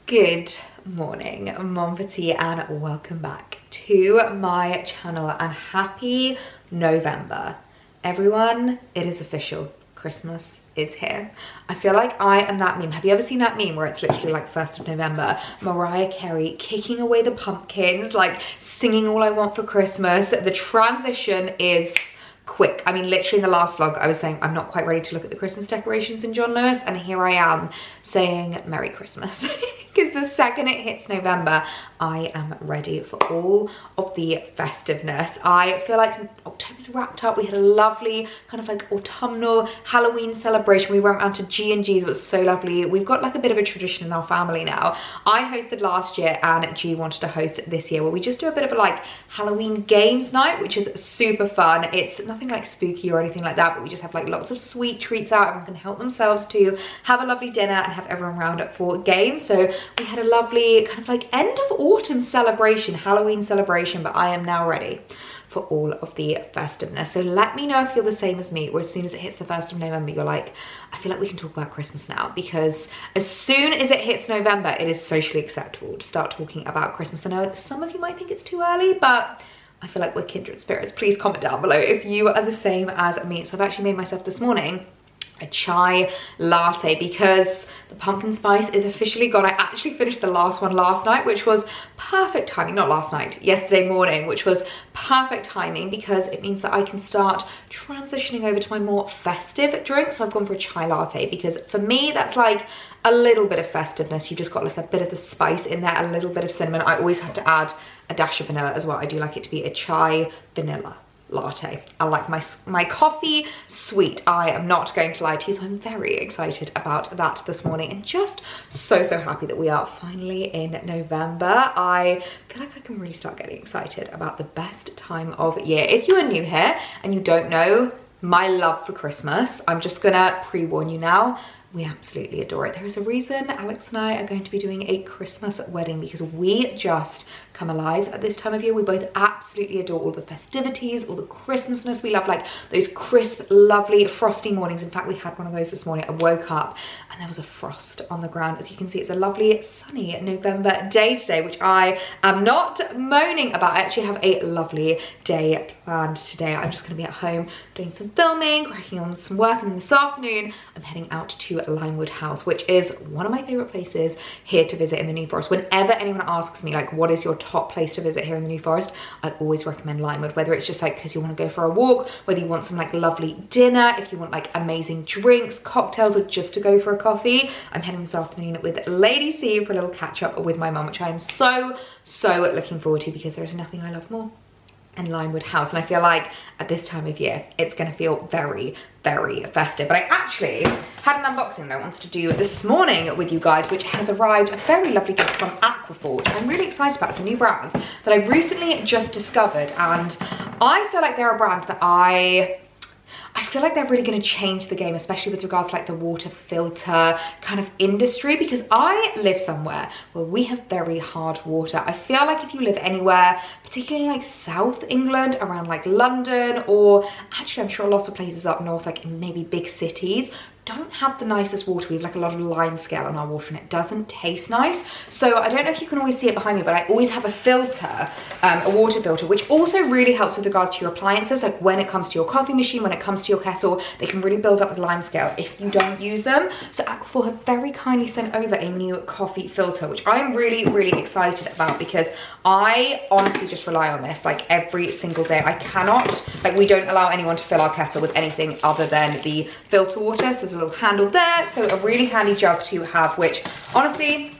Good morning, Mon Petit, and welcome back to my channel, and happy November. Everyone, it is official. Christmas is here. I feel like I am that meme. Have you ever seen that meme where it's literally like 1st of November, Mariah Carey kicking away the pumpkins, like singing All I Want for Christmas? The transition is quick. I mean, literally in the last vlog, I was saying I'm not quite ready to look at the Christmas decorations in John Lewis, and here I am saying Merry Christmas. Because the second it hits November, I am ready for all of the festiveness. I feel like October's wrapped up. We had a lovely kind of like autumnal Halloween celebration. We went around to G&G's. It was so lovely. We've got like a bit of a tradition in our family now. I hosted last year and G wanted to host this year, where we just do a bit of a like Halloween games night, which is super fun. It's nothing like spooky or anything like that, but we just have like lots of sweet treats out. Everyone can help themselves to have a lovely dinner and have everyone round up for games. So we had a lovely kind of like end of autumn celebration, Halloween celebration, but I am now ready for all of the festiveness. So let me know if you're the same as me, or as soon as it hits the 1st of November, you're like, I feel like we can talk about Christmas now, because as soon as it hits November, it is socially acceptable to start talking about Christmas. I know some of you might think it's too early, but I feel like we're kindred spirits. Please comment down below if you are the same as me. So I've actually made myself this morning a chai latte, because the pumpkin spice is officially gone. I actually finished the last one last night, which was perfect timing. Not last night, yesterday morning, which was perfect timing, because it means that I can start transitioning over to my more festive drink. So I've gone for a chai latte, because for me that's like a little bit of festiveness. You've just got like a bit of the spice in there, a little bit of cinnamon. I always have to add a dash of vanilla as well. I do like it to be a chai vanilla latte. I like my coffee sweet. I am not going to lie to you, so I'm very excited about that this morning, and just so happy that we are finally in November. I feel like I can really start getting excited about the best time of year. If you are new here and you don't know my love for Christmas, I'm just gonna pre-warn you now. We absolutely adore it. There is a reason Alex and I are going to be doing a Christmas wedding, because we just come alive at this time of year. We both absolutely adore all the festivities, all the Christmasness. We love like those crisp, lovely, frosty mornings. In fact, we had one of those this morning. I woke up and there was a frost on the ground. As you can see, it's a lovely sunny November day today, which I am not moaning about. I actually have a lovely day planned today. I'm just gonna be at home doing some filming, cracking on with some work, and then this afternoon I'm heading out to Limewood House, which is one of my favorite places here to visit in the New Forest. Whenever anyone asks me like, what is your top place to visit here in the New Forest, I always recommend Limewood, whether it's just like because you want to go for a walk, whether you want some like lovely dinner, if you want like amazing drinks, cocktails, or just to go for a coffee. I'm heading this afternoon with Lady C for a little catch up with my mum, which I am so looking forward to, because there is nothing I love more and Limewood House. And I feel like at this time of year it's gonna feel very festive. But I actually had an unboxing that I wanted to do this morning with you guys, which has arrived, a very lovely gift from Aquaphor, which I'm really excited about. It's a new brand that I've recently just discovered, and I feel like they're a brand that I feel like they're really going to change the game, especially with regards to like the water filter kind of industry, because I live somewhere where we have very hard water. I feel like if you live anywhere, particularly like South England, around like London, or actually I'm sure a lot of places up north, like in maybe big cities, don't have the nicest water. We have like a lot of lime scale on our water, and it doesn't taste nice. So I don't know if you can always see it behind me, but I always have a filter, a water filter, which also really helps with regards to your appliances. Like when it comes to your coffee machine, when it comes to your kettle, they can really build up with lime scale if you don't use them. So Aquaphor have very kindly sent over a new coffee filter, which I'm really excited about, because I honestly just rely on this like every single day. I cannot, like, we don't allow anyone to fill our kettle with anything other than the filter water. So there's a little handle there, so a really handy jug to have, which honestly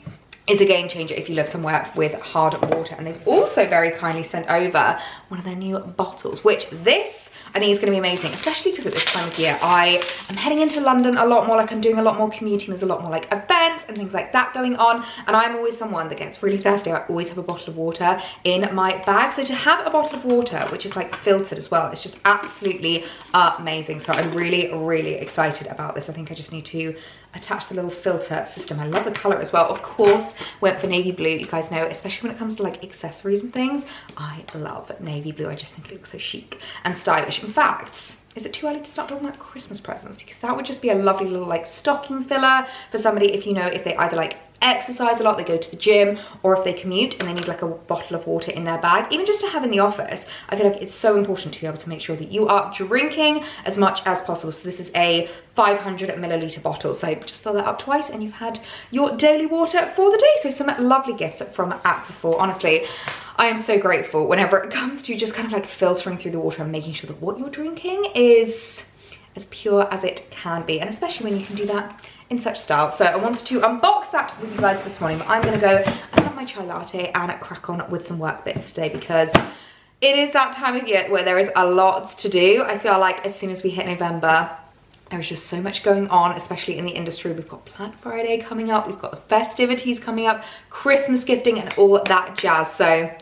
is a game changer if you live somewhere with hard water. And they've also very kindly sent over one of their new bottles, which this I think is going to be amazing, especially because at this time of year I am heading into London a lot more. Like I'm doing a lot more commuting, there's a lot more like events and things like that going on, and I'm always someone that gets really thirsty. I always have a bottle of water in my bag, so to have a bottle of water which is like filtered as well, it's just absolutely amazing. So I'm really excited about this. I think I just need to attach the little filter system. I love the color as well. Of course, went for navy blue. You guys know, especially when it comes to like accessories and things, I love navy blue. I just think it looks so chic and stylish. In fact, is it too early to start talking about Christmas presents? Because that would just be a lovely little like stocking filler for somebody, if you know, if they either like exercise a lot, they go to the gym, or if they commute and they need like a bottle of water in their bag, even just to have in the office, I feel like it's so important to be able to make sure that you are drinking as much as possible. So this is a 500 milliliter bottle, so just fill that up twice and you've had your daily water for the day. So some lovely gifts from Aquaphor. Honestly, I am so grateful whenever it comes to just kind of like filtering through the water and making sure that what you're drinking is as pure as it can be, and especially when you can do that in such style. So I wanted to unbox that with you guys this morning, but I'm gonna go and have my chai latte and crack on with some work bits today, because it is that time of year where there is a lot to do. I feel like as soon as we hit November, there's just so much going on, especially in the industry. We've got Black Friday coming up, we've got the festivities coming up, Christmas gifting and all that jazz. So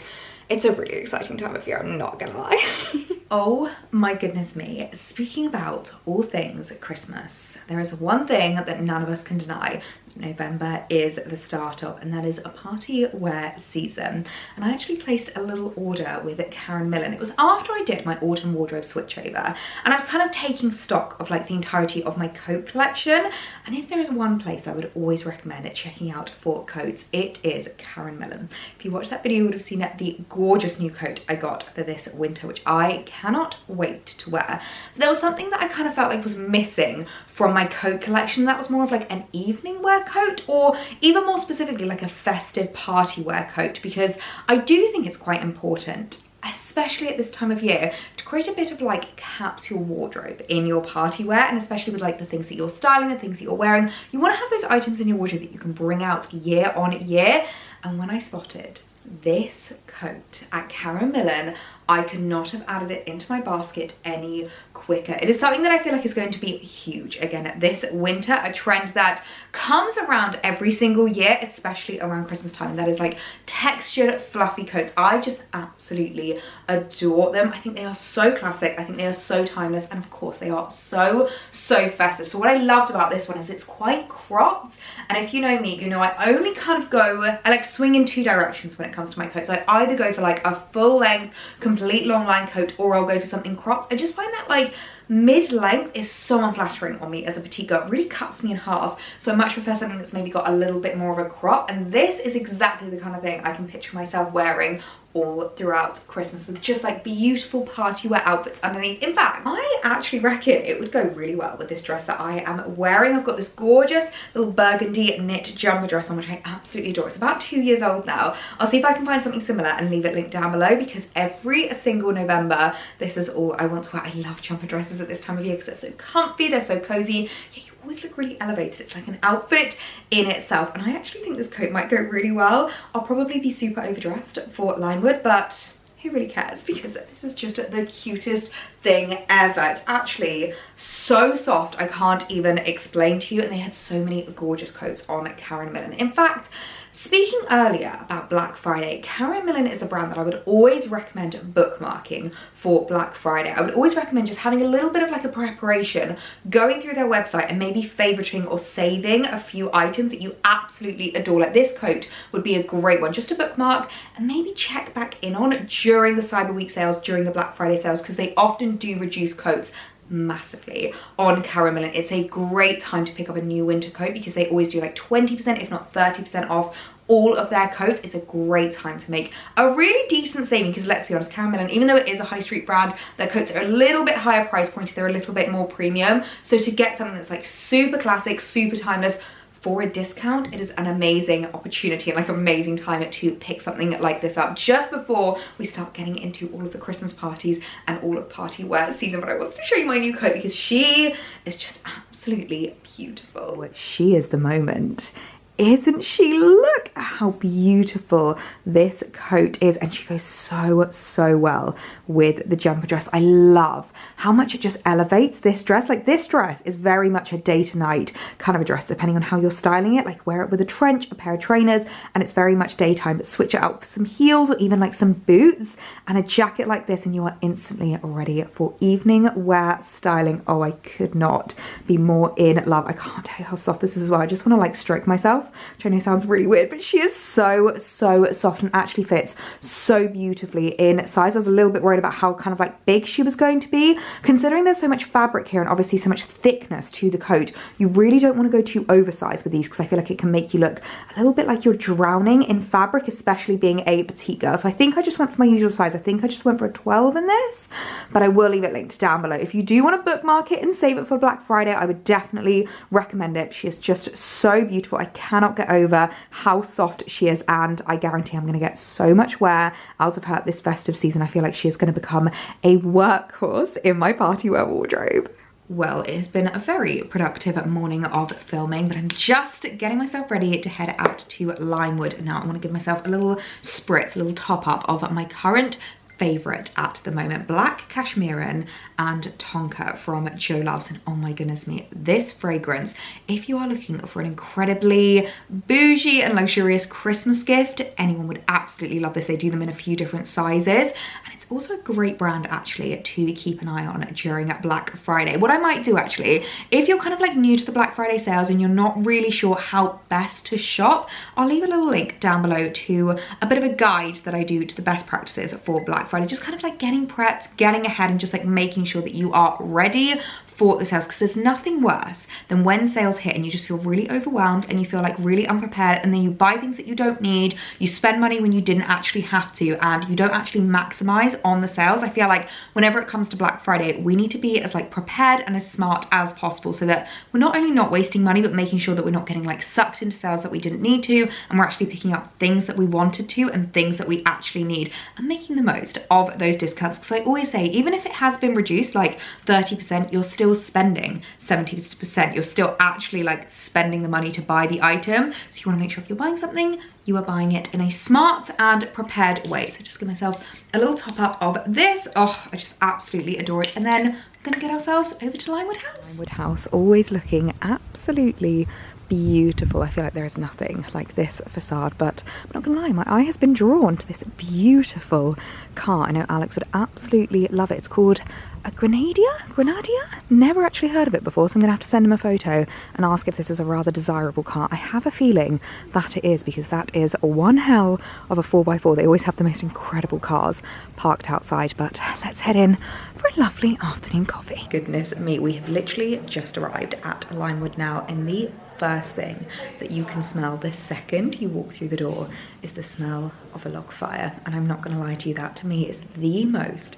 it's a really exciting time of year, I'm not gonna lie. Oh my goodness me. Speaking about all things Christmas, there is one thing that none of us can deny. November is the start of, and that is a party wear season. And I actually placed a little order with Karen Millen. It was after I did my autumn wardrobe switchover, and I was kind of taking stock of like the entirety of my coat collection. And if there is one place I would always recommend checking out for coats, it is Karen Millen. If you watched that video, you would have seen the gorgeous new coat I got for this winter, which I cannot wait to wear. But there was something that I kind of felt like was missing from my coat collection. That was more of like an evening wear coat, or even more specifically like a festive party wear coat, because I do think it's quite important, especially at this time of year, to create a bit of like capsule wardrobe in your party wear, and especially with like the things that you're styling, the things that you're wearing. You want to have those items in your wardrobe that you can bring out year on year. And when I spotted this coat at Karen Millen, I could not have added it into my basket any quicker. It is something that I feel like is going to be huge again this winter, a trend that comes around every single year, especially around Christmas time, and that is like textured fluffy coats. I just absolutely adore them. I think they are so classic, I think they are so timeless, and of course they are so festive. So what I loved about this one is it's quite cropped, and if you know me, you know I only kind of I like swing in two directions when it comes to my coats. I either go for like a full length complete long line coat, or I'll go for something cropped. I just find that like mid-length is so unflattering on me as a petite girl. It really cuts me in half, so I much prefer something that's maybe got a little bit more of a crop, and this is exactly the kind of thing I can picture myself wearing all throughout Christmas, with just like beautiful party wear outfits underneath. In fact, I actually reckon it would go really well with this dress that I am wearing. I've got this gorgeous little burgundy knit jumper dress on, which I absolutely adore. It's about 2 years old now. I'll see if I can find something similar and leave it linked down below, because every single November this is all I want to wear. I love jumper dresses at this time of year because they're so comfy, they're so cozy. Yeah, you always look really elevated. It's like an outfit in itself, and I actually think this coat might go really well. I'll probably be super overdressed for Limewood, but who really cares, because this is just the cutest thing ever. It's actually so soft, I can't even explain to you, and they had so many gorgeous coats on Karen Millen. In fact, speaking earlier about Black Friday, Karen Millen is a brand that I would always recommend bookmarking for Black Friday. I would always recommend just having a little bit of like a preparation, going through their website and maybe favoriting or saving a few items that you absolutely adore. Like this coat would be a great one just to bookmark and maybe check back in on during the Cyber Week sales, during the Black Friday sales, because they often do reduce coats massively on Karen Millen. It's a great time to pick up a new winter coat because they always do like 20% if not 30% off all of their coats. It's a great time to make a really decent saving, because let's be honest, Karen Millen, even though it is a high street brand, their coats are a little bit higher price point, they're a little bit more premium. So to get something that's like super classic, super timeless for a discount, it is an amazing opportunity and like amazing time to pick something like this up just before we start getting into all of the Christmas parties and all of party wear season. But I wanted to show you my new coat because she is just absolutely beautiful. She is the moment, isn't she? Look how beautiful this coat is, and she goes so well with the jumper dress. I love how much it just elevates this dress. Like this dress is very much a day to night kind of a dress, depending on how you're styling it. Like wear it with a trench, a pair of trainers, and it's very much daytime, but switch it out for some heels or even like some boots and a jacket like this, and you are instantly ready for evening wear styling. Oh, I could not be more in love. I can't tell you how soft this is as well. I just want to like stroke myself fluff, which I know sounds really weird, but she is so soft and actually fits so beautifully in size. I was a little bit worried about how kind of like big she was going to be. Considering there's so much fabric here and obviously so much thickness to the coat, you really don't want to go too oversized with these because I feel like it can make you look a little bit like you're drowning in fabric, especially being a petite girl. So I think I just went for my usual size. I think I just went for a 12 in this, but I will leave it linked down below. If you do want to bookmark it and save it for Black Friday, I would definitely recommend it. She is just so beautiful. I cannot get over how soft she is, and I guarantee I'm going to get so much wear out of her this festive season. I feel like she is going to become a workhorse in my party wear wardrobe. Well, it has been a very productive morning of filming, but I'm just getting myself ready to head out to Limewood. Now I want to give myself a little spritz, a little top up of my current favorite at the moment, Black Cashmerean and Tonka from Jo Loves. And oh my goodness me, this fragrance, if you are looking for an incredibly bougie and luxurious Christmas gift, anyone would absolutely love this. They do them in a few different sizes, and it's also a great brand actually to keep an eye on during Black Friday. What I might do actually, if you're kind of like new to the Black Friday sales and you're not really sure how best to shop, I'll leave a little link down below to a bit of a guide that I do to the best practices for Black Friday, just kind of like getting prepped, getting ahead, and just like making sure that you are ready for the sales, because there's nothing worse than when sales hit and you just feel really overwhelmed and you feel like really unprepared, and then you buy things that you don't need, you spend money when you didn't actually have to, and you don't actually maximize on the sales. I feel like whenever it comes to Black Friday, we need to be as like prepared and as smart as possible so that we're not only not wasting money, but making sure that we're not getting like sucked into sales that we didn't need to, and we're actually picking up things that we wanted to and things that we actually need, and making the most of those discounts. Because I always say, even if it has been reduced like 30%, you're still spending 70%. You're still actually like spending the money to buy the item. So you want to make sure if you're buying something, you are buying it in a smart and prepared way. So just give myself a little top up of this. Oh, I just absolutely adore it. And then we're gonna get ourselves over to Limewood House. Limewood House, always looking absolutely beautiful. I feel like there is nothing like this facade, but I'm not gonna lie, my eye has been drawn to this beautiful car. I know Alex would absolutely love it. It's called a Grenadier? Never actually heard of it before, so I'm gonna have to send him a photo and ask if this is a rather desirable car. I have a feeling that it is, because that is one hell of a 4x4. They always have the most incredible cars parked outside, but let's head in for a lovely afternoon coffee. Goodness me, we have literally just arrived at Limewood now, and the first thing that you can smell the second you walk through the door is the smell of a log fire. And I'm not gonna lie to you, that to me is the most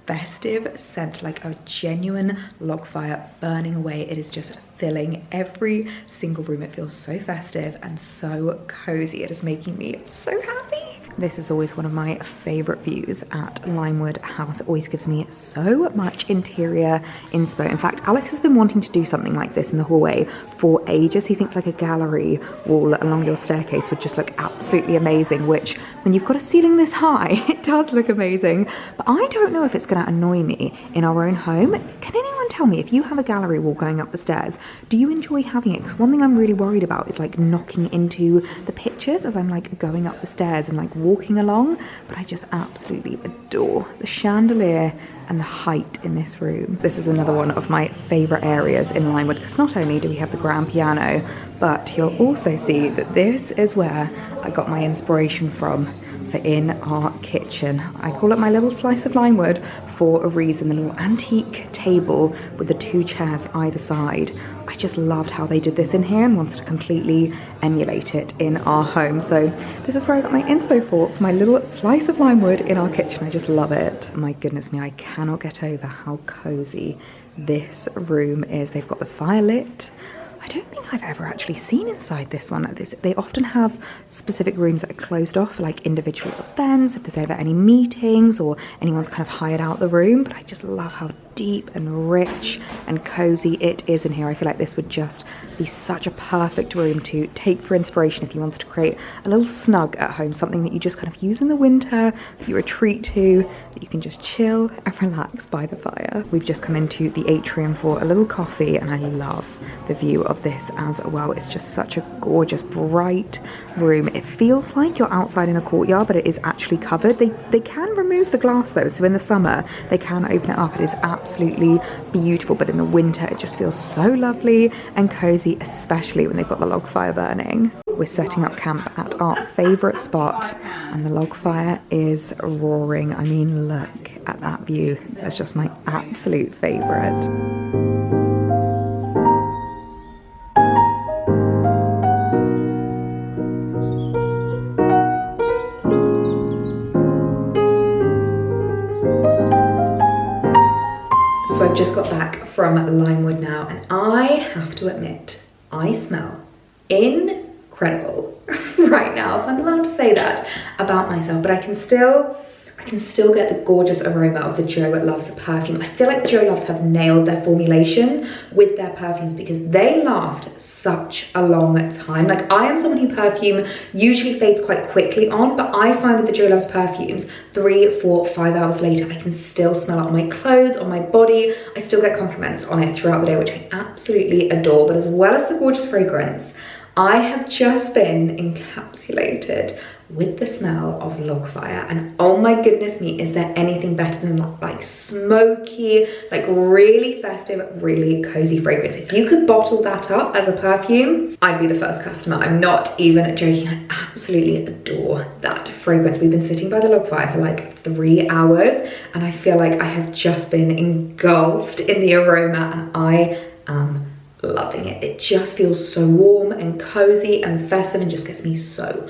festive scent, like a genuine log fire burning away. It is just filling every single room. It feels so festive and so cozy. It is making me so happy. This is always one of my favorite views at Limewood House. It always gives me so much interior inspo. In fact, Alex has been wanting to do something like this in the hallway for ages. He thinks like a gallery wall along your staircase would just look absolutely amazing, which when you've got a ceiling this high, it does look amazing. But I don't know if it's gonna annoy me in our own home. Can anyone tell me, if you have a gallery wall going up the stairs, do you enjoy having it? Because one thing I'm really worried about is like knocking into the pictures as I'm like going up the stairs and like walking along. But I just absolutely adore the chandelier and the height in this room. This is another one of my favorite areas in Limewood, because not only do we have the grand piano, but you'll also see that this is where I got my inspiration from for in our kitchen. I call it my little slice of Limewood for a reason. The little antique table with the two chairs either side. I just loved how they did this in here and wanted to completely emulate it in our home. So this is where I got my inspo for my little slice of Limewood in our kitchen. I just love it. My goodness me, I cannot get over how cozy this room is. They've got the fire lit. I don't think I've ever actually seen inside this one. They often have specific rooms that are closed off for like individual events, if there's ever any meetings or anyone's kind of hired out the room, but I just love how deep and rich and cozy it is in here. I feel like this would just be such a perfect room to take for inspiration if you wanted to create a little snug at home, something that you just kind of use in the winter, that you retreat to, that you can just chill and relax by the fire. We've just come into the atrium for a little coffee, and I love the view of this as well. It's just such a gorgeous, bright room. It feels like you're outside in a courtyard, but it is actually covered. They can remove the glass though, so in the summer they can open it up. It is absolutely beautiful, but in the winter it just feels so lovely and cozy, especially when they've got the log fire burning. We're setting up camp at our favourite spot and the log fire is roaring. I mean, look at that view. It's just my absolute favourite. So I've just got back from Limewood now and I have to admit, I smell incredible right now, if I'm allowed to say that about myself, but I can still get the gorgeous aroma of the Joe Loves perfume. I feel like Joe Loves have nailed their formulation with their perfumes because they last such a long time. Like, I am someone who perfume usually fades quite quickly on, but I find with the Joe Loves perfumes, 3, 4, 5 hours later, I can still smell it on my clothes, on my body. I still get compliments on it throughout the day, which I absolutely adore. But as well as the gorgeous fragrance, I have just been encapsulated with the smell of log fire, and oh my goodness me, is there anything better than like smoky, like really festive, really cozy fragrance? If you could bottle that up as a perfume, I'd be the first customer. I'm not even joking. I absolutely adore that fragrance. We've been sitting by the log fire for like 3 hours and I feel like I have just been engulfed in the aroma and I am loving it. It just feels so warm and cozy and festive and just gets me so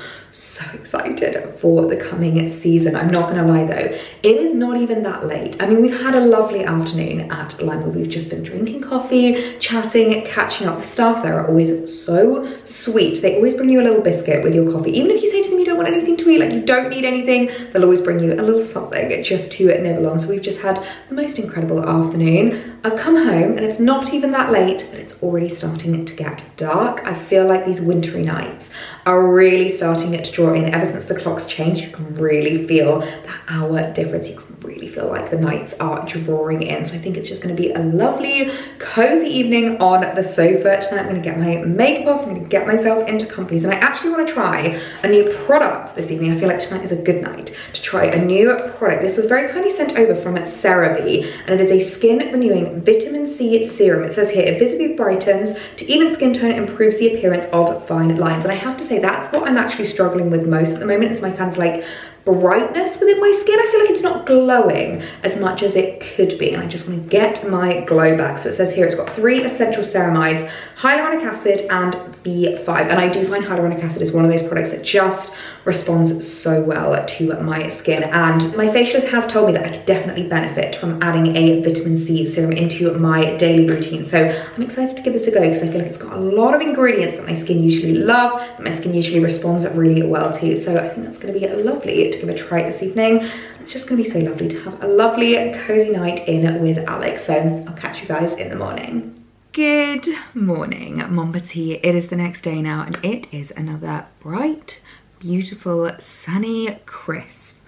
excited for the coming season. I'm not gonna lie though, it is not even that late. I mean, we've had a lovely afternoon at Limewood. We've just been drinking coffee, chatting, catching up. The staff there are always so sweet. They always bring you a little biscuit with your coffee. Even if you say to them you don't want anything to eat, like you don't need anything, they'll always bring you a little something just to nibble on. So we've just had the most incredible afternoon. I've come home and it's not even that late, but it's already starting to get dark. I feel like these wintry nights are really starting to draw in. Ever since the clocks changed, you can really feel that hour difference. You can really feel like the nights are drawing in. So I think it's just going to be a lovely, cozy evening on the sofa. Tonight I'm going to get my makeup off. I'm going to get myself into comfies. And I actually want to try a new product this evening. I feel like tonight is a good night to try a new product. This was very kindly sent over from CeraVe, and it is a skin renewing vitamin C serum. It says here, it visibly brightens to even skin tone, improves the appearance of fine lines. And I have to say, that's what I'm actually struggling with most at the moment. It's my kind of like brightness within my skin. I feel like it's not glowing as much as it could be, and I just want to get my glow back. So it says here it's got 3 essential ceramides, hyaluronic acid and B5, and I do find hyaluronic acid is one of those products that just responds so well to my skin, and my facialist has told me that I could definitely benefit from adding a vitamin C serum into my daily routine. So I'm excited to give this a go because I feel like it's got a lot of ingredients that my skin usually love, that my skin usually responds really well to. So I think that's going to be lovely to give a try this evening. It's just going to be so lovely to have a lovely cozy night in with Alex. So I'll catch you guys in the morning. Good morning, Mon Petit. It is the next day now and it is another bright, beautiful, sunny, crisp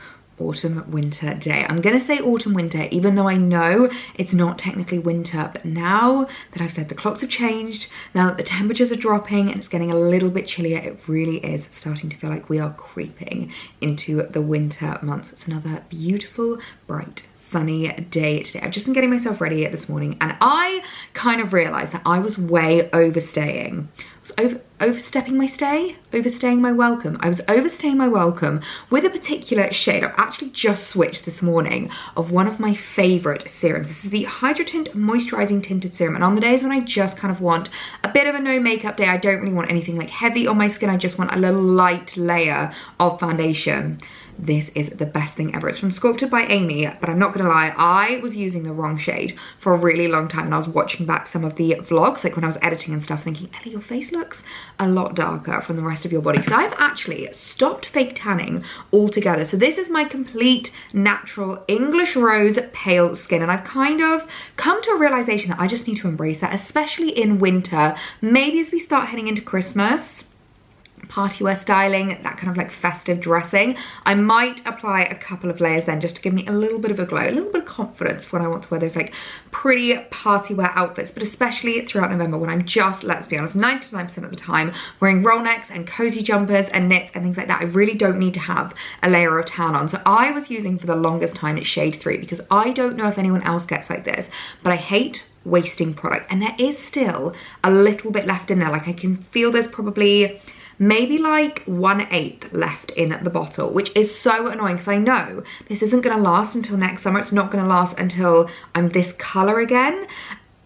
autumn winter day. I'm gonna say autumn winter even though I know it's not technically winter, but now that I've said the clocks have changed, now that the temperatures are dropping and it's getting a little bit chillier, it really is starting to feel like we are creeping into the winter months. It's another beautiful, bright, sunny day today. I've just been getting myself ready this morning and I kind of realized that I was way overstaying. Overstaying my welcome. I was overstaying my welcome with a particular shade. I've actually just switched this morning of one of my favorite serums. This is the Hydro Tint Moisturizing Tinted Serum, and on the days when I just kind of want a bit of a no makeup day, I don't really want anything like heavy on my skin, I just want a little light layer of foundation, this is the best thing ever. It's from Sculpted by Amy, but I'm not gonna lie, I was using the wrong shade for a really long time, and I was watching back some of the vlogs, like when I was editing and stuff, thinking, Ellie, your face looks a lot darker from the rest of your body. So I've actually stopped fake tanning altogether. So this is my complete natural English rose pale skin, and I've kind of come to a realization that I just need to embrace that, especially in winter, maybe as we start heading into Christmas, party wear styling, that kind of like festive dressing. I might apply a couple of layers then just to give me a little bit of a glow, a little bit of confidence for when I want to wear those like pretty party wear outfits, but especially throughout November when I'm just, let's be honest, 99% of the time wearing roll necks and cozy jumpers and knits and things like that. I really don't need to have a layer of tan on. So I was using for the longest time shade 3 because I don't know if anyone else gets like this, but I hate wasting product, and there is still a little bit left in there. Like I can feel there's probably maybe like 1/8 left in the bottle, which is so annoying because I know this isn't going to last until next summer. It's not going to last until I'm this colour again.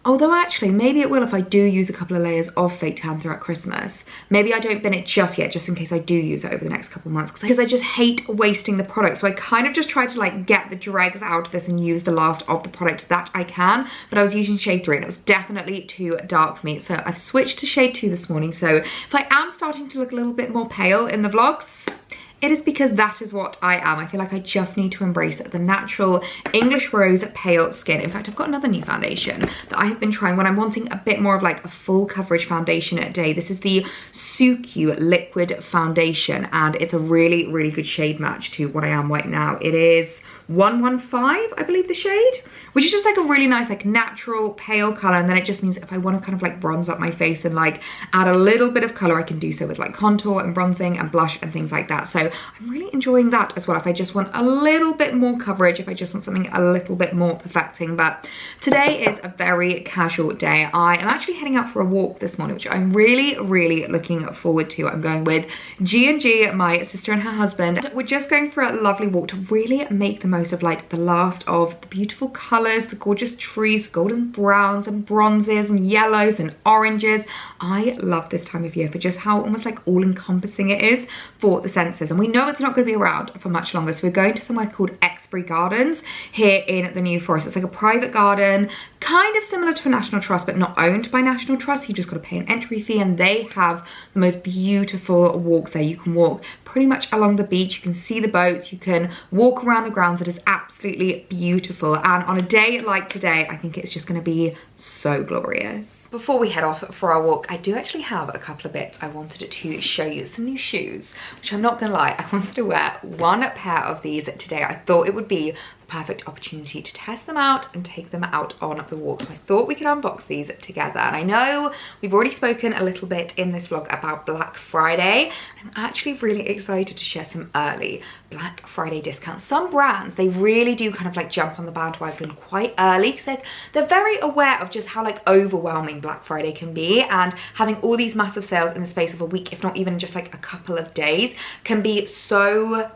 Although actually, maybe it will if I do use a couple of layers of fake tan throughout Christmas. Maybe I don't bin it just yet, just in case I do use it over the next couple of months, because I just hate wasting the product. So I kind of just try to like get the dregs out of this and use the last of the product that I can. But I was using shade 3 and it was definitely too dark for me. So I've switched to shade 2 this morning. So if I am starting to look a little bit more pale in the vlogs, it is because that is what I am. I feel like I just need to embrace the natural English rose pale skin. In fact, I've got another new foundation that I have been trying when I'm wanting a bit more of like a full coverage foundation a day. This is the Suku liquid foundation and it's a really, really good shade match to what I am right now. It is 115, I believe the shade, which is just like a really nice like natural pale color. And then it just means if I want to kind of like bronze up my face and like add a little bit of color, I can do so with like contour and bronzing and blush and things like that. So I'm really enjoying that as well if I just want a little bit more coverage, if I just want something a little bit more perfecting. But today is a very casual day. I am actually heading out for a walk this morning, which I'm really, really looking forward to. I'm going with G&G, my sister and her husband. We're just going for a lovely walk to really make the most of like the last of the beautiful colors, the gorgeous trees, the golden browns and bronzes and yellows and oranges. I love this time of year for just how almost like all-encompassing it is for the senses. And we know it's not going to be around for much longer, so we're going to somewhere called Exbury Gardens here in the New Forest. It's like a private garden, kind of similar to a National Trust, but not owned by National Trust. You just got to pay an entry fee, and they have the most beautiful walks there. You can walk pretty much along the beach, you can see the boats, you can walk around the grounds. It is absolutely beautiful, and on a day like today, I think it's just going to be so glorious. Before we head off for our walk, I do actually have a couple of bits I wanted to show you. Some new shoes, which I'm not gonna lie, I wanted to wear one pair of these today. I thought it would be perfect opportunity to test them out and take them out on the walk. So I thought we could unbox these together. And I know we've already spoken a little bit in this vlog about Black Friday. I'm actually really excited to share some early Black Friday discounts. Some brands, they really do kind of like jump on the bandwagon quite early because they're very aware of just how like overwhelming Black Friday can be, and having all these massive sales in the space of a week, if not even just like a couple of days, can be so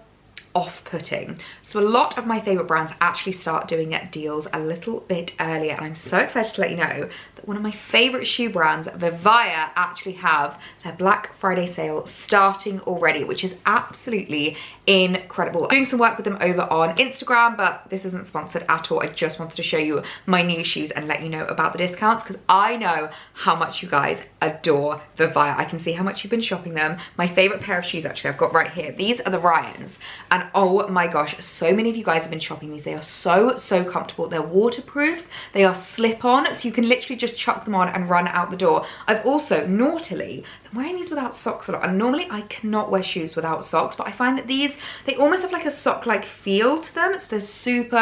off-putting. So a lot of my favorite brands actually start doing deals a little bit earlier, and I'm so excited to let you know that one of my favorite shoe brands, Vivaya, actually have their Black Friday sale starting already, which is absolutely incredible. I'm doing some work with them over on Instagram, but this isn't sponsored at all. I just wanted to show you my new shoes and let you know about the discounts, because I know how much you guys adore Vivaya. I can see how much you've been shopping them. My favorite pair of shoes actually I've got right here. These are the Ryans, and oh my gosh, so many of you guys have been shopping these. They are so comfortable. They're waterproof, they are slip-on, so you can literally just chuck them on and run out the door. I've also naughtily been wearing these without socks a lot, and normally I cannot wear shoes without socks, but I find that these, they almost have like a sock-like feel to them, so they're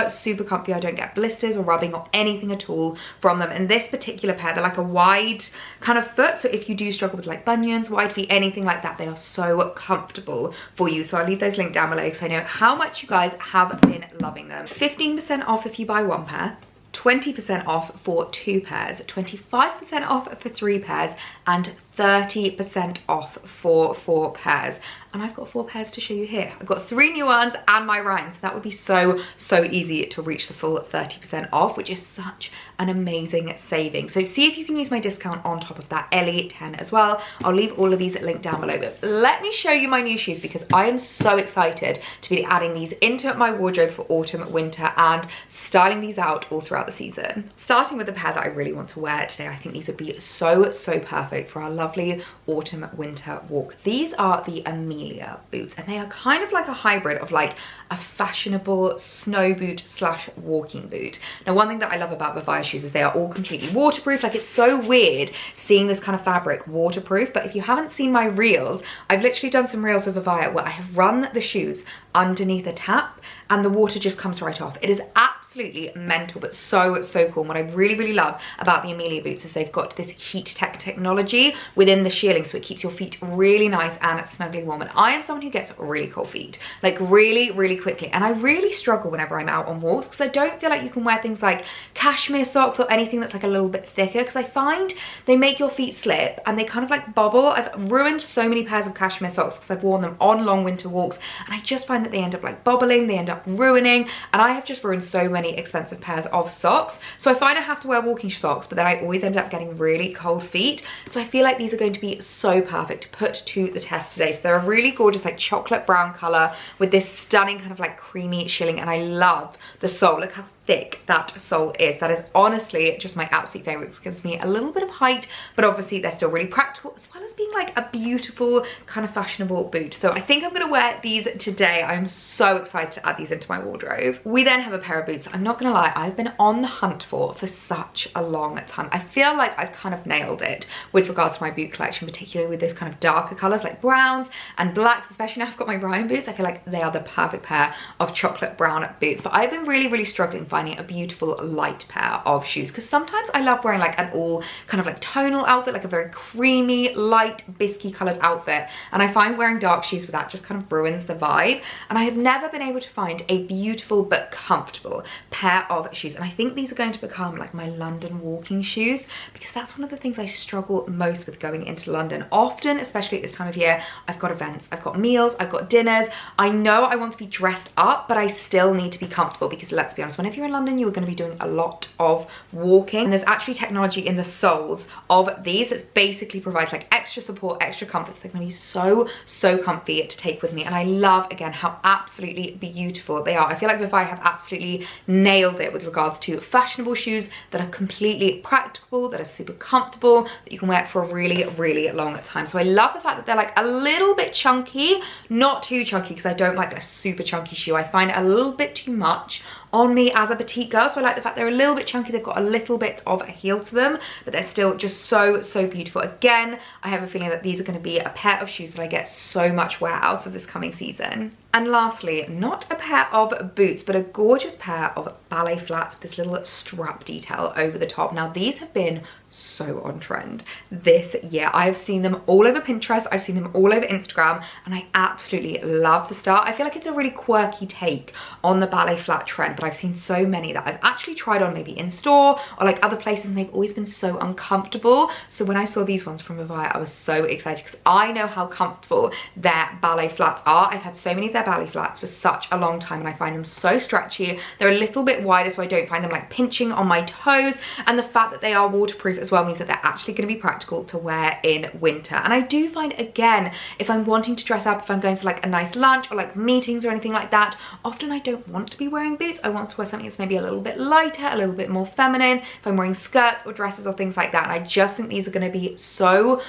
super comfy. I don't get blisters or rubbing or anything at all from them. And this particular pair, they're like a wide kind of foot, so if you do struggle with like bunions, wide feet, anything like that, they are so comfortable for you. So I'll leave those linked down below because I know how much you guys have been loving them. 15% off if you buy one pair, 20% off for 2 pairs, 25% off for 3 pairs, and 30% off for 4 pairs. And I've got 4 pairs to show you here. I've got 3 new ones and my Ryan, so that would be so easy to reach the full 30% off, which is such an amazing saving. So see if you can use my discount on top of that Ellie 10 as well. I'll leave all of these linked down below, but let me show you my new shoes because I am so excited to be adding these into my wardrobe for autumn, winter, and styling these out all throughout the season. Starting with the pair that I really want to wear today, I think these would be so perfect for our lovely autumn winter walk. These are the Amelia boots, and they are kind of like a hybrid of like a fashionable snow boot slash walking boot. Now, one thing that I love about Vivaya shoes is they are all completely waterproof. Like, it's so weird seeing this kind of fabric waterproof, but if you haven't seen my reels, I've literally done some reels with Vivaya where I have run the shoes underneath a tap and the water just comes right off. It is absolutely absolutely mental, but so cool. And what I really love about the Amelia boots is they've got this heat tech technology within the shearling, so it keeps your feet really nice and snugly warm. And I am someone who gets really cold feet, like really quickly, and I really struggle whenever I'm out on walks because I don't feel like you can wear things like cashmere socks or anything that's like a little bit thicker, because I find they make your feet slip and they kind of like bubble. I've ruined so many pairs of cashmere socks because I've worn them on long winter walks, and I just find that they end up like bubbling, they end up ruining, and I have just ruined so many expensive pairs of socks. So I find I have to wear walking socks, but then I always end up getting really cold feet. So I feel like these are going to be so perfect to put to the test today. So they're a really gorgeous like chocolate brown color with this stunning kind of like creamy shearling, and I love the sole. Look how thick that sole is. That is honestly just my absolute favorite. It gives me a little bit of height, but obviously they're still really practical, as well as being like a beautiful kind of fashionable boot. So I think I'm gonna wear these today. I'm so excited to add these into my wardrobe. We then have a pair of boots that I'm not gonna lie, I've been on the hunt for such a long time. I feel like I've kind of nailed it with regards to my boot collection, particularly with this kind of darker colors like browns and blacks. Especially now I've got my Ryan boots, I feel like they are the perfect pair of chocolate brown boots. But I've been really struggling finding a beautiful light pair of shoes, because sometimes I love wearing like an all kind of like tonal outfit, like a very creamy light biscuit colored outfit, and I find wearing dark shoes with that just kind of ruins the vibe. And I have never been able to find a beautiful but comfortable pair of shoes, and I think these are going to become like my London walking shoes, because that's one of the things I struggle most with going into London. Often, especially at this time of year, I've got events, I've got meals, I've got dinners. I know I want to be dressed up, but I still need to be comfortable, because let's be honest, whenever you're in London, you are going to be doing a lot of walking, and there's actually technology in the soles of these that basically provides like extra support, extra comfort. So they're going to be so comfy to take with me, and I love again how absolutely beautiful they are. I feel like if I have absolutely nailed it with regards to fashionable shoes that are completely practical, that are super comfortable, that you can wear for a really long time. So I love the fact that they're like a little bit chunky, not too chunky, because I don't like a super chunky shoe. I find it a little bit too much on me as a petite girl, so I like the fact they're a little bit chunky. They've got a little bit of a heel to them, but they're still just so beautiful. Again, I have a feeling that these are going to be a pair of shoes that I get so much wear out of this coming season. And lastly, not a pair of boots, but a gorgeous pair of ballet flats with this little strap detail over the top. Now these have been so on trend this year. I've seen them all over Pinterest, I've seen them all over Instagram, and I absolutely love the style. I feel like it's a really quirky take on the ballet flat trend, but I've seen so many that I've actually tried on maybe in store or like other places, and they've always been so uncomfortable. So when I saw these ones from Avaya, I was so excited, because I know how comfortable their ballet flats are. I've had so many of their ballet flats for such a long time, and I find them so stretchy. They're a little bit wider, so I don't find them like pinching on my toes, and the fact that they are waterproof as well means that they're actually going to be practical to wear in winter. And I do find, again, if I'm wanting to dress up, if I'm going for like a nice lunch or like meetings or anything like that, often I don't want to be wearing boots. I want to wear something that's maybe a little bit lighter, a little bit more feminine, if I'm wearing skirts or dresses or things like that. And I just think these are going to be so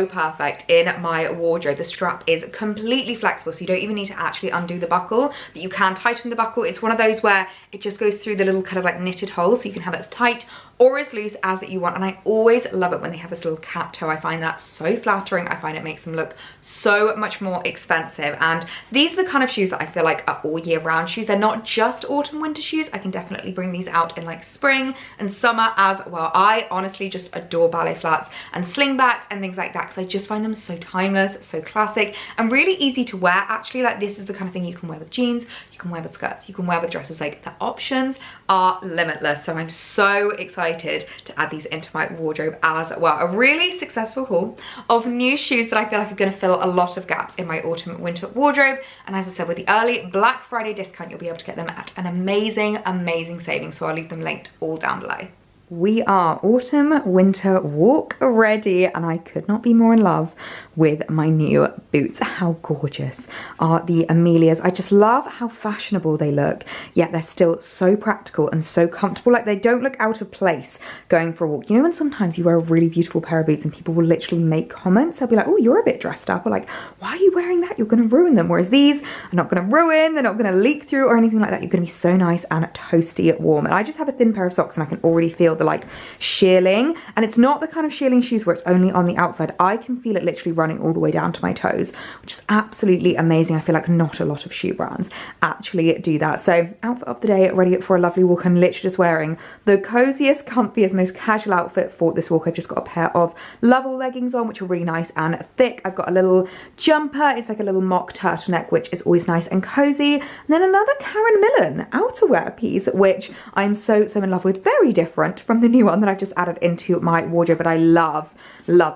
perfect in my wardrobe. The strap is completely flexible, so you don't even need to actually undo the buckle, but you can tighten the buckle. It's one of those where it just goes through the little kind of like knitted hole, so you can have it as tight or as loose as you want. And I always love it when they have this little cat toe. I find that so flattering. I find it makes them look so much more expensive. And these are the kind of shoes that I feel like are all year round shoes. They're not just autumn winter shoes. I can definitely bring these out in like spring and summer as well. I honestly just adore ballet flats and slingbacks and things like that, because I just find them so timeless, so classic, and really easy to wear. Actually, like this is the kind of thing you can wear with jeans, you can wear with skirts, you can wear with dresses. Like the options are limitless. So I'm so excited to add these into my wardrobe as well. A really successful haul of new shoes that I feel like are going to fill a lot of gaps in my autumn winter wardrobe. And as I said, with the early Black Friday discount, you'll be able to get them at an amazing saving. So I'll leave them linked all down below. We are autumn winter walk ready, and I could not be more in love with my new boots. How gorgeous are the Amelias? I just love how fashionable they look, yet they're still so practical and so comfortable. Like they don't look out of place going for a walk. You know when sometimes you wear a really beautiful pair of boots and people will literally make comments? They'll be like, oh, you're a bit dressed up, or like, why are you wearing that? You're gonna ruin them. Whereas these are not gonna ruin, they're not gonna leak through or anything like that. You're gonna be so nice and toasty warm. And I just have a thin pair of socks and I can already feel the like shearling, and it's not the kind of shearling shoes where it's only on the outside. I can feel it literally running all the way down to my toes, which is absolutely amazing. I feel like not a lot of shoe brands actually do that. So outfit of the day, ready for a lovely walk. I'm literally just wearing the coziest, comfiest, most casual outfit for this walk. I've just got a pair of Lovell leggings on, which are really nice and thick. I've got a little jumper. It's like a little mock turtleneck, which is always nice and cozy. And then another Karen Millen outerwear piece, which I'm so in love with. Very different from the new one that I've just added into my wardrobe, but I love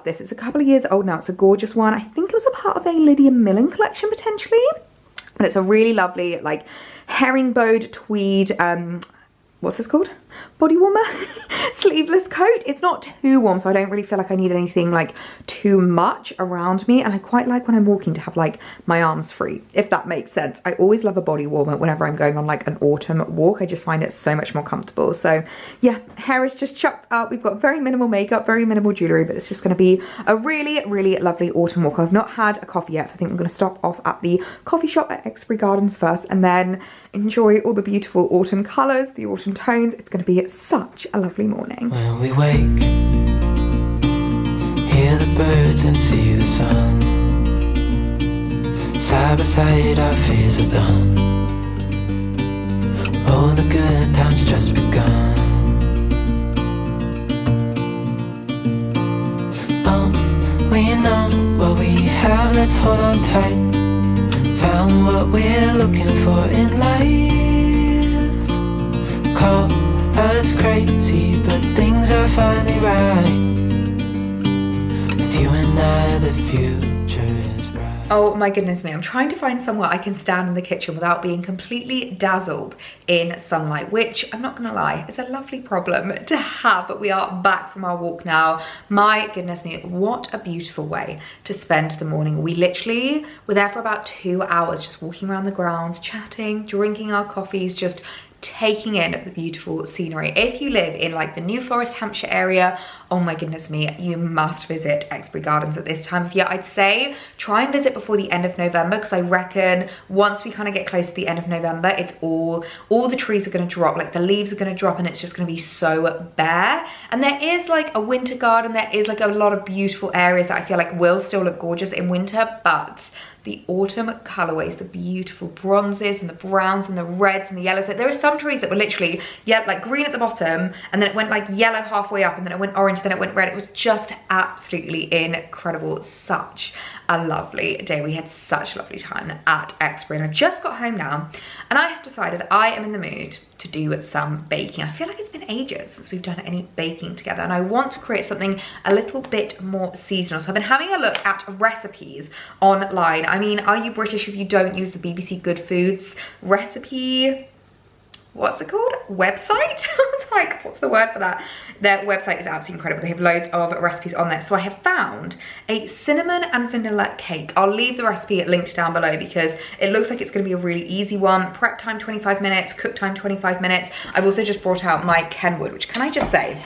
this. It's a couple of years old now. It's a gorgeous one. I think it was a part of a Lydia Millen collection potentially, but it's a really lovely like herringbone tweed what's this called? Body warmer? Sleeveless coat. It's not too warm, so I don't really feel like I need anything like too much around me, and I quite like when I'm walking to have like my arms free, if that makes sense. I always love a body warmer whenever I'm going on like an autumn walk. I just find it so much more comfortable. So yeah, hair is just chucked up. We've got very minimal makeup, very minimal jewellery, but it's just going to be a really lovely autumn walk. I've not had a coffee yet, so I think I'm going to stop off at the coffee shop at Exbury Gardens first, and then enjoy all the beautiful autumn colours, the autumn tones. It's going to be such a lovely morning. When we wake, hear the birds and see the sun. Side by side our fears are done. All the good times just begun. We know what we have, let's hold on tight. Found what we're looking for in life. Call us crazy, but things are finally right. With you and I, the future is bright. Oh my goodness me, I'm trying to find somewhere I can stand in the kitchen without being completely dazzled in sunlight, which I'm not gonna lie, is a lovely problem to have, but we are back from our walk now. My goodness me, what a beautiful way to spend the morning. We literally were there for about 2 hours, just walking around the grounds, chatting, drinking our coffees, just taking in the beautiful scenery. If you live in like the New Forest, Hampshire area, oh my goodness me, you must visit Exbury Gardens at this time of year. I'd say try and visit before the end of November, because I reckon once we kind of get close to the end of November, it's all the trees are going to drop, like the leaves are going to drop, and it's just going to be so bare. And there is like a winter garden, there is like a lot of beautiful areas that I feel like will still look gorgeous in winter, but the autumn colorways, the beautiful bronzes and the browns and the reds and the yellows. Like, there are some trees that were literally like green at the bottom, and then it went like yellow halfway up, and then it went orange, then it went red. It was just absolutely incredible. Such a lovely day. We had such a lovely time at Exbury, and I've just got home now, and I have decided I am in the mood to do some baking. I feel like it's been ages since we've done any baking together, and I want to create something a little bit more seasonal. So I've been having a look at recipes online. I mean, are you British if you don't use the BBC Good Foods recipe, what's it called, website? I was like, what's the word for that? Their website is absolutely incredible. They have loads of recipes on there. So I have found a cinnamon and vanilla cake. I'll leave the recipe linked down below because it looks like it's going to be a really easy one. Prep time 25 minutes, cook time 25 minutes. I've also just brought out my Kenwood, which, can I just say,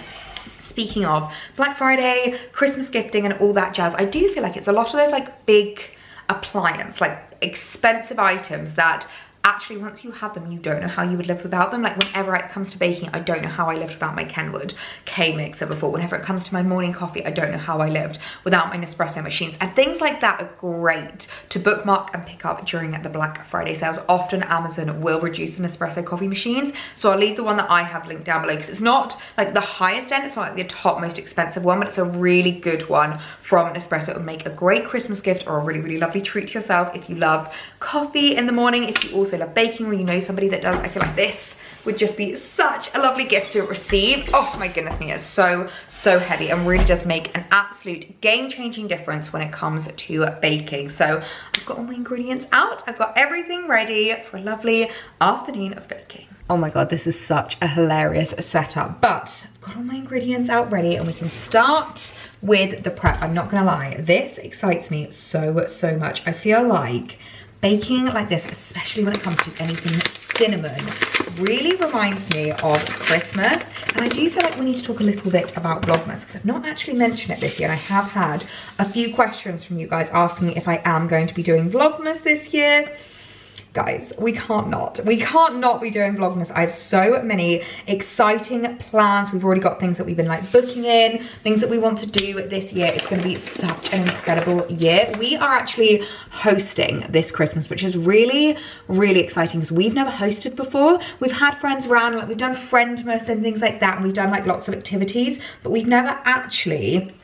speaking of Black Friday, Christmas gifting and all that jazz, I do feel like it's a lot of those like big appliance, like expensive items that actually once you have them, you don't know how you would live without them. Like whenever it comes to baking, I don't know how I lived without my Kenwood K-mixer before. Whenever it comes to my morning coffee, I don't know how I lived without my Nespresso machines. And things like that are great to bookmark and pick up during the Black Friday sales. Often Amazon will reduce the Nespresso coffee machines, so I'll leave the one that I have linked down below, because it's not like the highest end, it's not like the top most expensive one, but it's a really good one from Nespresso. It would make a great Christmas gift or a really lovely treat to yourself if you love coffee in the morning. If you also love baking, or you know somebody that does, I feel like this would just be such a lovely gift to receive. Oh my goodness me, it's so heavy and really does make an absolute game-changing difference when it comes to baking. So I've got all my ingredients out, I've got everything ready for a lovely afternoon of baking. Oh my god, this is such a hilarious setup, but I've got all my ingredients out ready and we can start with the prep. I'm not gonna lie, this excites me so much. I feel like baking like this, especially when it comes to anything cinnamon, really reminds me of Christmas. And I do feel like we need to talk a little bit about Vlogmas, because I've not actually mentioned it this year, and I have had a few questions from you guys asking me if I am going to be doing Vlogmas this year. Guys, we can't not be doing Vlogmas. I have so many exciting plans. We've already got things that we've been like booking in, things that we want to do this year. It's going to be such an incredible year. We are actually hosting this Christmas, which is really, really exciting because we've never hosted before. We've had friends around, like we've done Friendmas and things like that, and we've done like lots of activities, but we've never actually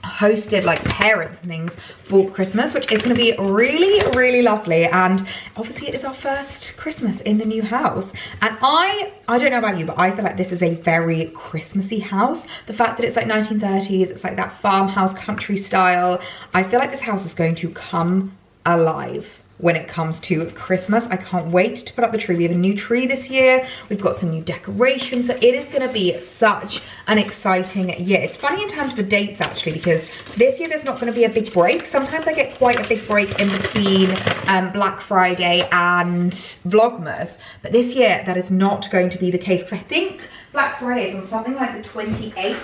hosted like parents and things for Christmas, which is going to be really, really lovely. And obviously it is our first Christmas in the new house, and I don't know about you, but I feel like this is a very Christmassy house. The fact that it's like 1930s, it's like that farmhouse country style. I feel like this house is going to come alive when it comes to Christmas. I can't wait to put up the tree. We have a new tree this year. We've got some new decorations. So it is going to be such an exciting year. It's funny in terms of the dates actually, because this year there's not going to be a big break. Sometimes I get quite a big break in between Black Friday and Vlogmas. But this year that is not going to be the case, because I think Black Friday is on something like the 28th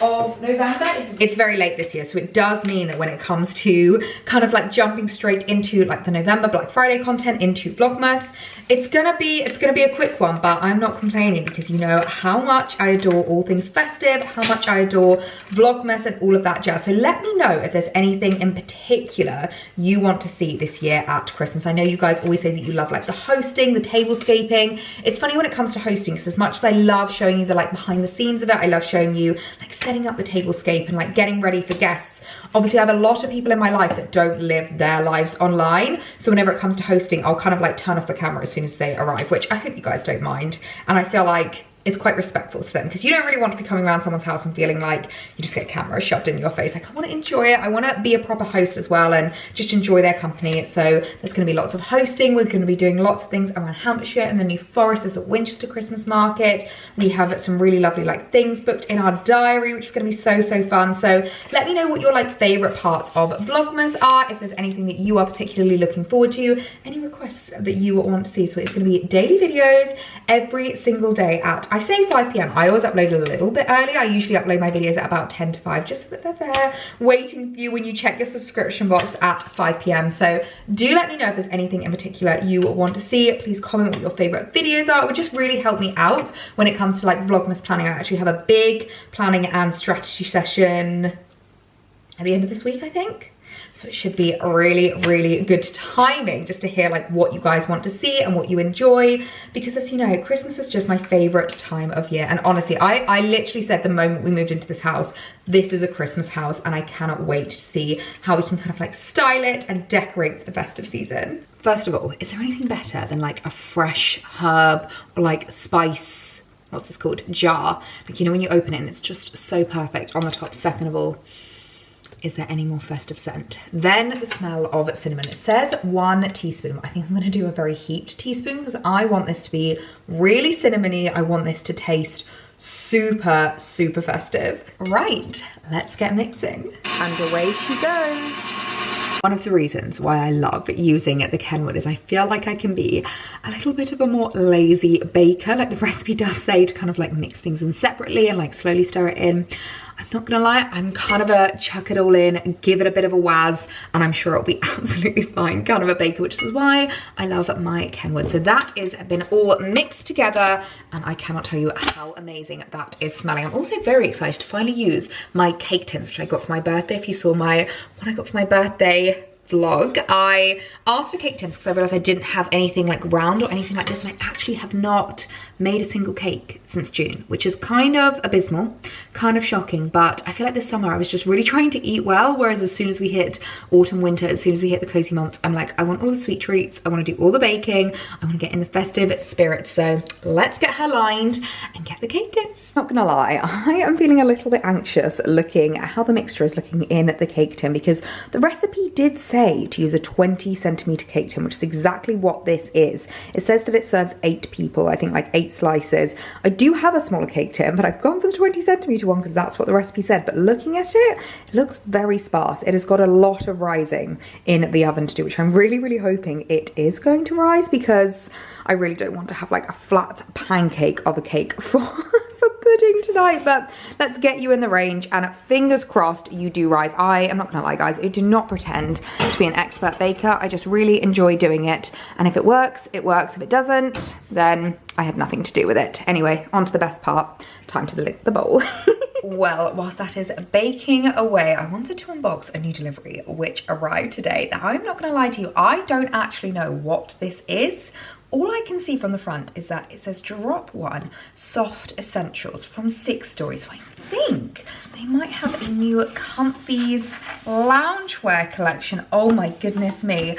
of November. It's very late this year, so it does mean that when it comes to kind of like jumping straight into like the November Black Friday content into Vlogmas, it's gonna be a quick one, but I'm not complaining because you know how much I adore all things festive, how much I adore Vlogmas and all of that jazz. So let me know if there's anything in particular you want to see this year at Christmas. I know you guys always say that you love like the hosting, the tablescaping. It's funny when it comes to hosting, because as much as I love showing you the like behind the scenes of it, I love showing you like setting up the tablescape and like getting ready for guests. Obviously I have a lot of people in my life that don't live their lives online, so whenever it comes to hosting, I'll kind of like turn off the camera as soon as they arrive, which I hope you guys don't mind. And I feel like it's quite respectful to them, because you don't really want to be coming around someone's house and feeling like you just get a camera shoved in your face. Like, I want to enjoy it. I want to be a proper host as well and just enjoy their company. So there's going to be lots of hosting. We're going to be doing lots of things around Hampshire and the New Forest. There's a Winchester Christmas market. We have some really lovely like things booked in our diary, which is going to be so fun. So let me know what your like favorite parts of Vlogmas are, if there's anything that you are particularly looking forward to, any requests that you want to see. So it's going to be daily videos every single day at, I say 5 p.m. I always upload a little bit early. I usually upload my videos at about 10 to 5, just so that they're there waiting for you when you check your subscription box at 5 p.m. So do let me know if there's anything in particular you want to see. Please comment what your favorite videos are. It would just really help me out when it comes to like Vlogmas planning. I actually have a big planning and strategy session at the end of this week, I think. So it should be really good timing just to hear like what you guys want to see and what you enjoy, because as you know, Christmas is just my favorite time of year. And honestly, I literally said the moment we moved into this house, this is a Christmas house, and I cannot wait to see how we can kind of like style it and decorate for the festive season. First of all, is there anything better than like a fresh herb or like spice, what's this called, jar? Like, you know, when you open it and it's just so perfect on the top. Second of all, is there any more festive scent than the smell of cinnamon? It says 1 teaspoon. I think I'm gonna do a very heaped teaspoon because I want this to be really cinnamony. I want this to taste super festive. Right, let's get mixing. And away she goes. One of the reasons why I love using the Kenwood is I feel like I can be a little bit of a more lazy baker. Like the recipe does say to kind of like mix things in separately and like slowly stir it in. I'm not gonna lie, I'm kind of a chuck it all in, give it a bit of a wazz, and I'm sure it'll be absolutely fine kind of a baker, which is why I love my Kenwood. So that has been all mixed together, and I cannot tell you how amazing that is smelling. I'm also very excited to finally use my cake tins, which I got for my birthday. If you saw what I got for my birthday vlog, I asked for cake tins because I realized I didn't have anything like round or anything like this, and I actually have not made a single cake since June, which is kind of abysmal, kind of shocking. But I feel like this summer I was just really trying to eat well, whereas as soon as we hit autumn, winter, as soon as we hit the cozy months, I'm like, I want all the sweet treats, I want to do all the baking, I want to get in the festive spirit. So let's get her lined and get the cake in. Not gonna lie, I am feeling a little bit anxious looking at how the mixture is looking in the cake tin, because the recipe did say to use a 20cm cake tin, which is exactly what this is. It says that it serves 8 people, I think like 8 slices. I do have a smaller cake tin, but I've gone for the 20cm one because that's what the recipe said. But looking at it, it looks very sparse. It has got a lot of rising in the oven to do, which I'm really hoping it is going to rise, because I really don't want to have like a flat pancake of a cake for pudding tonight, but let's get you in the range and fingers crossed you do rise. I am not gonna lie guys, I do not pretend to be an expert baker. I just really enjoy doing it, and if it works, it works. If it doesn't, then I had nothing to do with it. Anyway, on to the best part. Time to lick the bowl. Well, whilst that is baking away, I wanted to unbox a new delivery which arrived today. Now, I'm not gonna lie to you, I don't actually know what this is. All I can see from the front is that it says drop one soft essentials from 6 Stories. So I think they might have a new comfies loungewear collection. Oh my goodness me.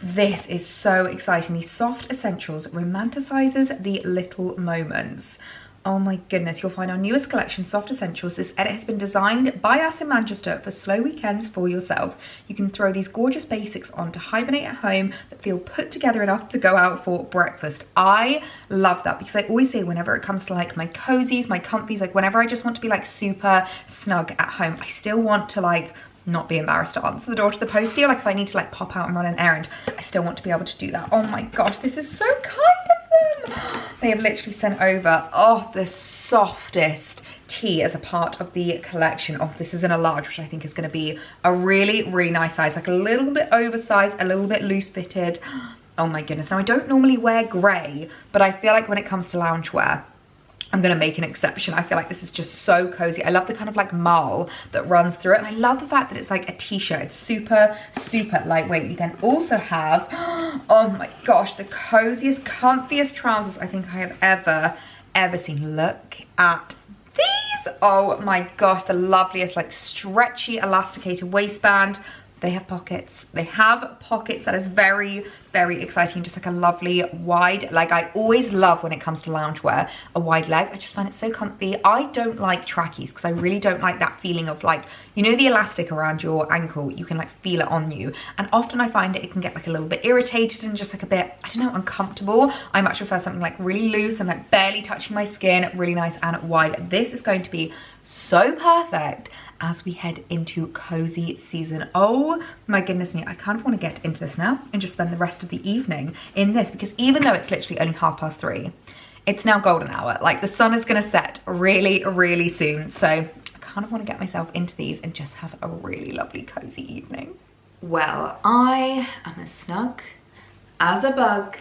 This is so exciting. These soft essentials romanticizes the little moments. Oh my goodness, you'll find our newest collection, Soft Essentials. This edit has been designed by us in Manchester for slow weekends for yourself. You can throw these gorgeous basics on to hibernate at home, but feel put together enough to go out for breakfast. I love that because I always say whenever it comes to like my cozies, my comfies, like whenever I just want to be like super snug at home, I still want to like not be embarrassed to answer the door to the postie, or like if I need to like pop out and run an errand, I still want to be able to do that. Oh my gosh, this is so kind of them. They have literally sent over, oh, the softest tee as a part of the collection. Oh, this is in a large, which I think is going to be a really, really nice size, like a little bit oversized, a little bit loose fitted. Oh my goodness. Now I don't normally wear grey, but I feel like when it comes to loungewear, I'm gonna make an exception. I feel like this is just so cozy. I love the kind of like marl that runs through it. And I love the fact that it's like a t-shirt. It's super, super lightweight. You then also have, oh my gosh, the coziest, comfiest trousers I think I have ever seen. Look at these. Oh my gosh, the loveliest like stretchy elasticated waistband. They have pockets. They have pockets. That is very, very exciting. Just like a lovely wide, like I always love when it comes to loungewear, a wide leg. I just find it so comfy. I don't like trackies because I really don't like that feeling of like, you know, the elastic around your ankle, you can like feel it on you. And often I find it can get like a little bit irritated and just like a bit, I don't know, uncomfortable. I much prefer something like really loose and like barely touching my skin, really nice and wide. This is going to be so perfect as we head into cozy season. Oh my goodness me, I kind of want to get into this now and just spend the rest of the evening in this, because even though it's literally only 3:30, it's now golden hour. Like the sun is going to set really, really soon. So I kind of want to get myself into these and just have a really lovely cozy evening. Well, I am as snug as a bug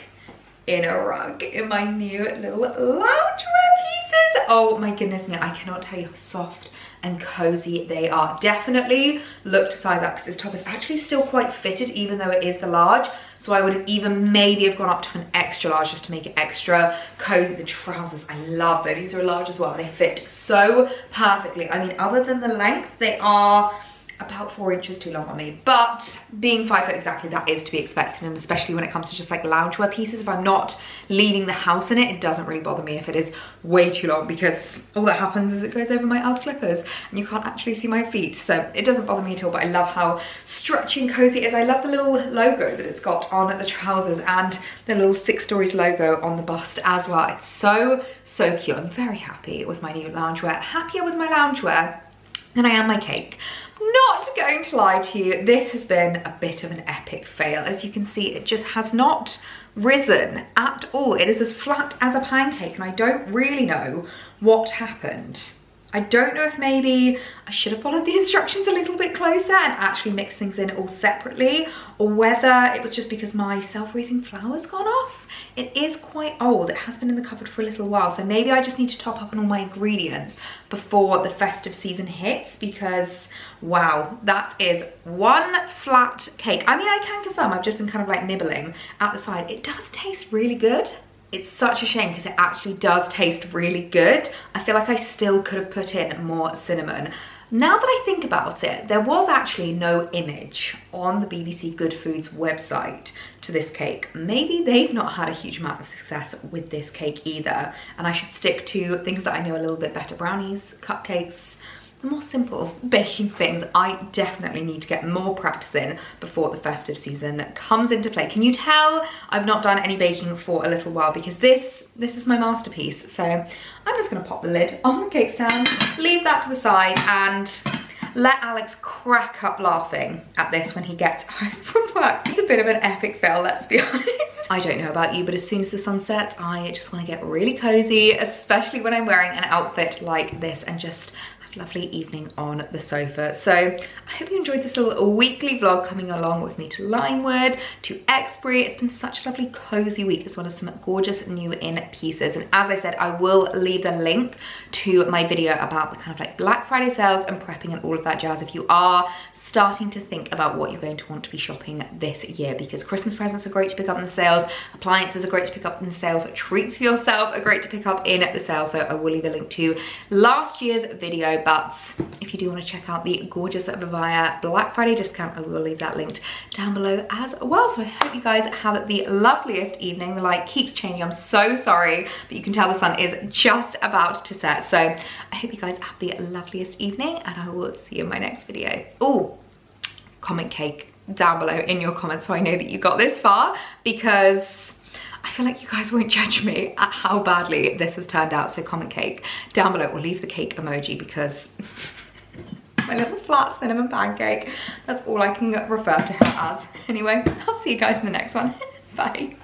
in a rug in my new little loungewear pieces. Oh my goodness me, I cannot tell you how soft and cozy they are. Definitely look to size up because this top is actually still quite fitted even though it is the large. So I would have even maybe have gone up to an extra large just to make it extra cozy. The trousers, I love them. These are large as well. They fit so perfectly. I mean, other than the length, they are about 4 inches too long on me, but being 5 foot exactly, that is to be expected. And especially when it comes to just like loungewear pieces, if I'm not leaving the house in it, it doesn't really bother me if it is way too long, because all that happens is it goes over my UGG slippers and you can't actually see my feet. So it doesn't bother me at all, but I love how stretchy and cozy it is. I love the little logo that it's got on the trousers and the little 6 Stories logo on the bust as well. It's so, so cute. I'm very happy with my new loungewear, happier with my loungewear than I am my cake. Not going to lie to you, this has been a bit of an epic fail. As you can see, it just has not risen at all. It is as flat as a pancake and I don't really know what happened. I don't know if maybe I should have followed the instructions a little bit closer and actually mixed things in all separately, or whether it was just because my self-raising flour's gone off. It is quite old. It has been in the cupboard for a little while, so maybe I just need to top up on all my ingredients before the festive season hits, because wow, that is one flat cake. I mean, I can confirm I've just been kind of like nibbling at the side. It does taste really good. It's such a shame because it actually does taste really good. I feel like I still could have put in more cinnamon. Now that I think about it, there was actually no image on the BBC Good Foods website to this cake. Maybe they've not had a huge amount of success with this cake either, and I should stick to things that I know a little bit better. Brownies, cupcakes, the more simple baking things. I definitely need to get more practice in before the festive season comes into play. Can you tell I've not done any baking for a little while, because this is my masterpiece. So I'm just gonna pop the lid on the cake stand, leave that to the side, and let Alex crack up laughing at this when he gets home from work. It's a bit of an epic fail, let's be honest. I don't know about you, but as soon as the sun sets, I just want to get really cozy, especially when I'm wearing an outfit like this and just lovely evening on the sofa. So I hope you enjoyed this little weekly vlog coming along with me to Limewood, to Exbury. It's been such a lovely cozy week, as well as some gorgeous new in pieces. And as I said, I will leave the link to my video about the kind of like Black Friday sales and prepping and all of that jazz if you are starting to think about what you're going to want to be shopping this year, because Christmas presents are great to pick up in the sales, appliances are great to pick up in the sales, treats for yourself are great to pick up in the sales. So I will leave a link to last year's video, but if you do want to check out the gorgeous Vivaya Black Friday discount, I will leave that linked down below as well. So I hope you guys have the loveliest evening. The light keeps changing, I'm so sorry, but you can tell the sun is just about to set. So I hope you guys have the loveliest evening, and I will see you in my next video. Oh, comment cake down below in your comments so I know that you got this far, because I feel like you guys won't judge me at how badly this has turned out. So comment cake down below, or leave the cake emoji, because my little flat cinnamon pancake, that's all I can refer to her as. Anyway, I'll see you guys in the next one. Bye.